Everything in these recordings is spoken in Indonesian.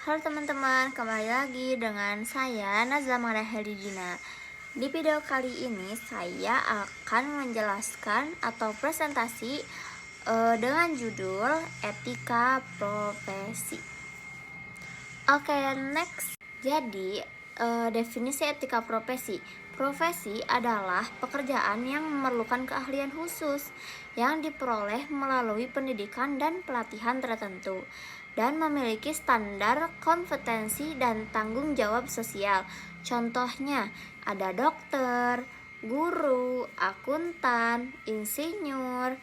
Halo teman-teman, kembali lagi dengan saya Nazla Marahelyudina. Di video kali ini saya akan menjelaskan atau presentasi dengan judul Etika Profesi. Oke, next. Jadi, definisi etika profesi. Profesi adalah pekerjaan yang memerlukan keahlian khusus yang diperoleh melalui pendidikan dan pelatihan tertentu dan memiliki standar kompetensi dan tanggung jawab sosial. Contohnya, ada dokter, guru, akuntan, insinyur,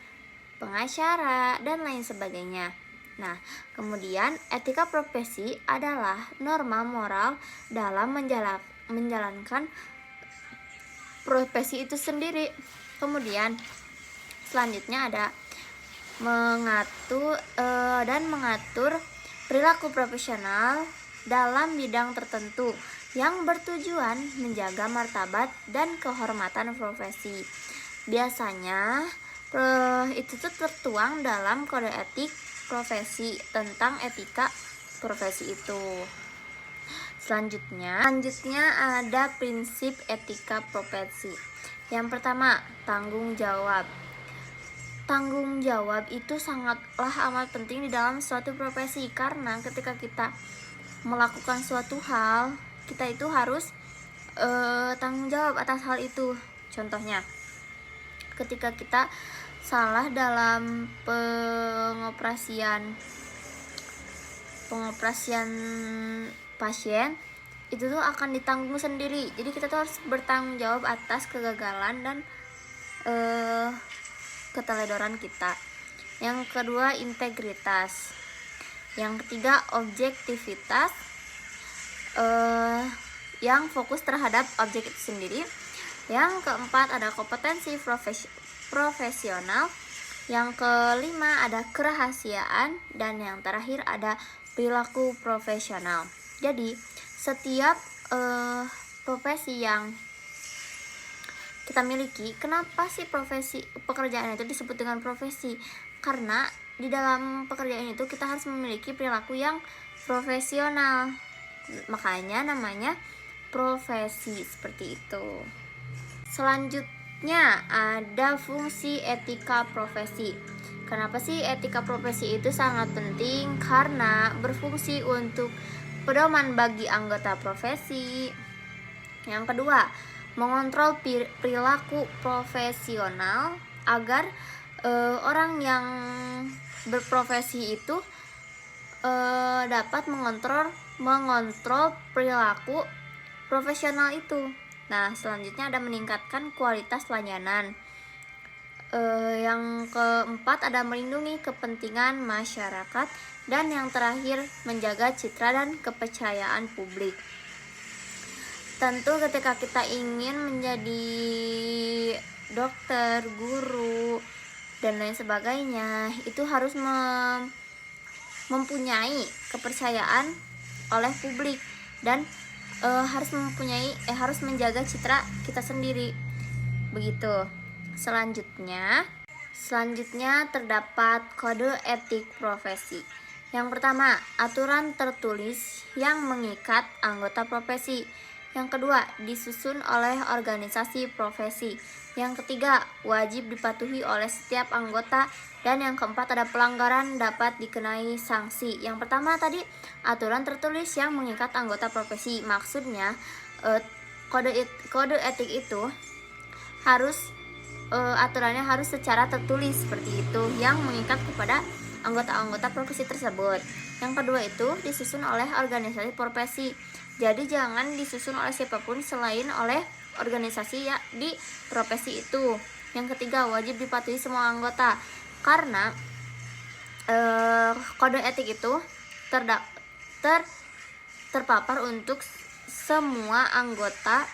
pengacara, dan lain sebagainya. Nah, kemudian etika profesi adalah norma moral dalam menjalankan profesi itu sendiri. Kemudian selanjutnya ada mengatur perilaku profesional dalam bidang tertentu yang bertujuan menjaga martabat dan kehormatan profesi. Biasanya itu tuh tertuang dalam kode etik profesi tentang etika profesi itu. Selanjutnya ada prinsip etika profesi. Yang pertama, tanggung jawab. Tanggung jawab itu sangatlah amat penting di dalam suatu profesi, karena ketika kita melakukan suatu hal, kita itu harus tanggung jawab atas hal itu. Contohnya, ketika kita salah dalam pengoperasian pasien, itu tuh akan ditanggung sendiri. Jadi kita tuh harus bertanggung jawab atas kegagalan dan keteledoran kita. Yang kedua, integritas. Yang ketiga, objektivitas, yang fokus terhadap objek itu sendiri. Yang keempat, ada kompetensi profesional. Yang kelima, ada kerahasiaan. Dan yang terakhir, ada perilaku profesional. Jadi setiap profesi yang kita miliki, kenapa sih pekerjaan itu disebut dengan profesi? Karena di dalam pekerjaan itu kita harus memiliki perilaku yang profesional, makanya namanya profesi, seperti itu. Selanjutnya ada fungsi etika profesi. Kenapa sih etika profesi itu sangat penting? Karena berfungsi untuk pedoman bagi anggota profesi. Yang kedua, mengontrol perilaku profesional agar orang yang berprofesi itu dapat mengontrol perilaku profesional itu. Nah, selanjutnya ada meningkatkan kualitas layanan. Yang keempat ada melindungi kepentingan masyarakat, dan yang terakhir menjaga citra dan kepercayaan publik. Tentu ketika kita ingin menjadi dokter, guru, dan lain sebagainya, itu harus mempunyai kepercayaan oleh publik, dan harus menjaga citra kita sendiri. Begitu. Selanjutnya terdapat kode etik profesi. Yang pertama, aturan tertulis yang mengikat anggota profesi. Yang kedua, disusun oleh organisasi profesi. Yang ketiga, wajib dipatuhi oleh setiap anggota. Dan yang keempat, ada pelanggaran dapat dikenai sanksi. Yang pertama tadi, aturan tertulis yang mengikat anggota profesi. Maksudnya kode etik itu harus aturannya harus secara tertulis seperti itu, yang mengikat kepada anggota-anggota profesi tersebut. Yang kedua itu disusun oleh organisasi profesi. Jadi jangan disusun oleh siapapun selain oleh organisasi ya di profesi itu. Yang ketiga, wajib dipatuhi semua anggota, karena kode etik itu terpapar untuk semua anggota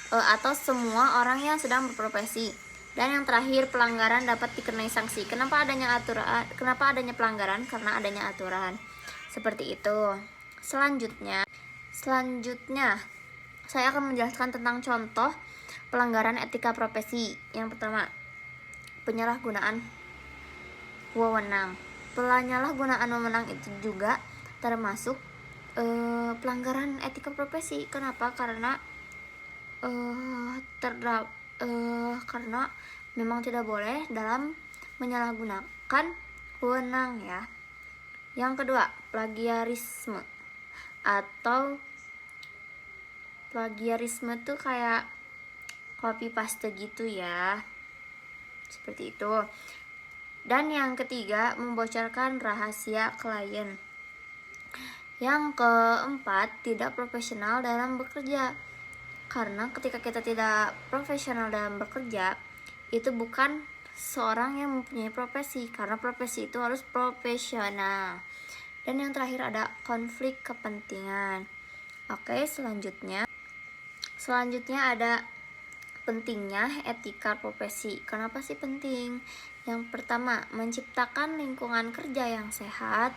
atau semua orang yang sedang berprofesi. Dan yang terakhir, pelanggaran dapat dikenai sanksi. Kenapa adanya pelanggaran? Karena adanya aturan. Seperti itu. Selanjutnya saya akan menjelaskan tentang contoh pelanggaran etika profesi. Yang pertama, penyalahgunaan wewenang. Penyalahgunaan wewenang itu juga termasuk pelanggaran etika profesi. Kenapa? Karena karena memang tidak boleh dalam menyalahgunakan wewenang ya. Yang kedua, plagiarisme. Atau plagiarisme tuh kayak copy paste gitu ya, seperti itu. Dan yang ketiga, membocorkan rahasia klien. Yang keempat, tidak profesional dalam bekerja. Karena ketika kita tidak profesional dalam bekerja, itu bukan seorang yang mempunyai profesi, karena profesi itu harus profesional. Dan yang terakhir ada konflik kepentingan. Oke, selanjutnya ada pentingnya etika profesi. Kenapa sih penting? Yang pertama, menciptakan lingkungan kerja yang sehat.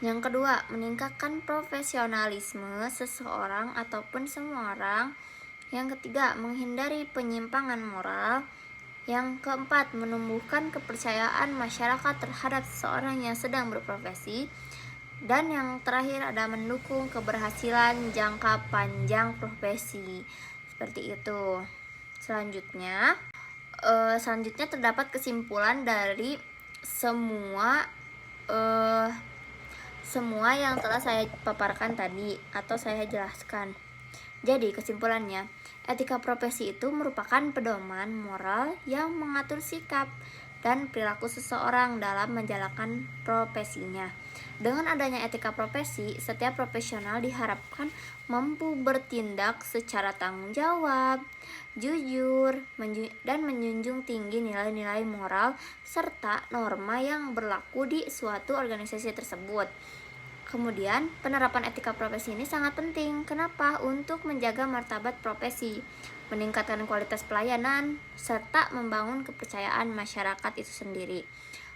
Yang kedua, meningkatkan profesionalisme seseorang ataupun semua orang. Yang ketiga, menghindari penyimpangan moral. Yang keempat, menumbuhkan kepercayaan masyarakat terhadap seseorang yang sedang berprofesi. Dan yang terakhir ada mendukung keberhasilan jangka panjang profesi. Seperti itu. Selanjutnya terdapat kesimpulan dari semua yang telah saya paparkan tadi atau saya jelaskan. Jadi kesimpulannya, etika profesi itu merupakan pedoman moral yang mengatur sikap dan perilaku seseorang dalam menjalankan profesinya. Dengan adanya etika profesi, setiap profesional diharapkan mampu bertindak secara tanggung jawab, jujur, dan menjunjung tinggi nilai-nilai moral serta norma yang berlaku di suatu organisasi tersebut. Kemudian, penerapan etika profesi ini sangat penting. Kenapa? Untuk menjaga martabat profesi, meningkatkan kualitas pelayanan, serta membangun kepercayaan masyarakat itu sendiri.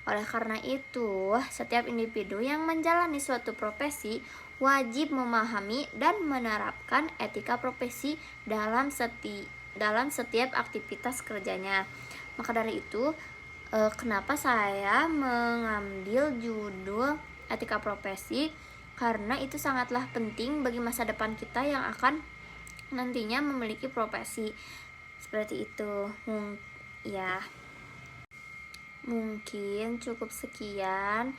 Oleh karena itu, setiap individu yang menjalani suatu profesi wajib memahami dan menerapkan etika profesi dalam setiap aktivitas kerjanya. Maka dari itu, kenapa saya mengambil judul etika profesi? Karena itu sangatlah penting bagi masa depan kita yang akan nantinya memiliki profesi seperti itu. Mungkin cukup sekian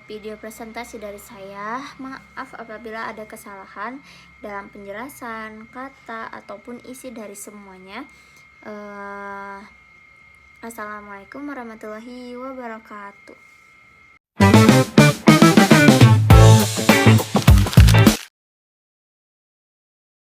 video presentasi dari saya. Maaf apabila ada kesalahan dalam penjelasan kata ataupun isi dari semuanya. Assalamualaikum warahmatullahi wabarakatuh.